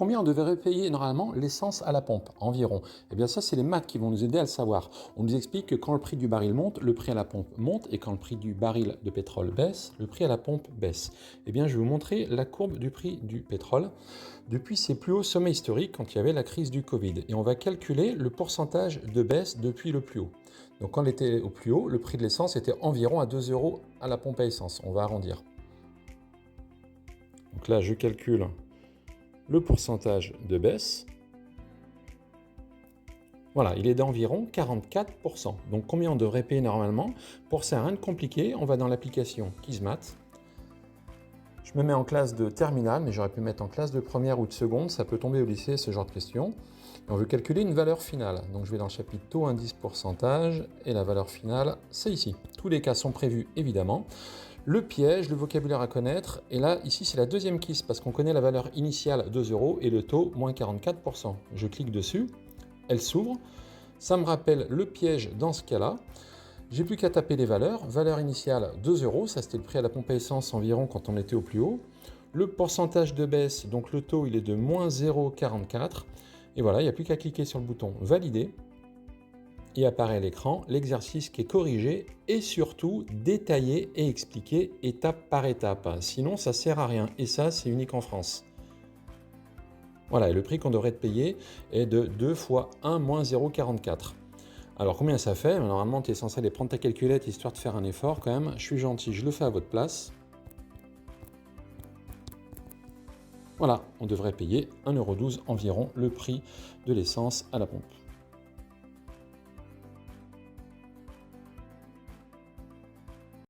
combien on devrait payer normalement l'essence à la pompe, environ? Eh bien ça, c'est les maths qui vont nous aider à le savoir. On nous explique que quand le prix du baril monte, le prix à la pompe monte, et quand le prix du baril de pétrole baisse, le prix à la pompe baisse. Eh bien, je vais vous montrer la courbe du prix du pétrole depuis ses plus hauts sommets historiques quand il y avait la crise du Covid. Et on va calculer le pourcentage de baisse depuis le plus haut. Donc quand on était au plus haut, le prix de l'essence était environ à 2 € à la pompe à essence. On va arrondir. Donc là, je calcule le pourcentage de baisse. Voilà, il est d'environ 44%. Donc combien on devrait payer normalement? Pour ça, rien de compliqué, on va dans l'application Kismat. Je me mets en classe de terminale, mais j'aurais pu mettre en classe de première ou de seconde, ça peut tomber au lycée ce genre de questions. Et on veut calculer une valeur finale. Donc je vais dans le chapitre taux, indice, pourcentage, et la valeur finale, c'est ici. Tous les cas sont prévus évidemment. Le piège, le vocabulaire à connaître, et là, ici, c'est la deuxième KISS, parce qu'on connaît la valeur initiale 2 € et le taux, moins 44%. Je clique dessus, elle s'ouvre, ça me rappelle le piège dans ce cas-là. J'ai plus qu'à taper les valeurs. Valeur initiale 2 €, ça c'était le prix à la pompe à essence environ quand on était au plus haut. Le pourcentage de baisse, donc le taux, il est de moins 0,44. Et voilà, il n'y a plus qu'à cliquer sur le bouton valider. Et apparaît à l'écran l'exercice qui est corrigé et surtout détaillé et expliqué étape par étape. Sinon, ça sert à rien. Et ça, c'est unique en France. Voilà, et le prix qu'on devrait payer est de 2 fois 1 moins 0,44. Alors combien ça fait? Normalement, tu es censé aller prendre ta calculette histoire de faire un effort quand même. Je suis gentil, je le fais à votre place. Voilà, on devrait payer 1,12 € environ le prix de l'essence à la pompe.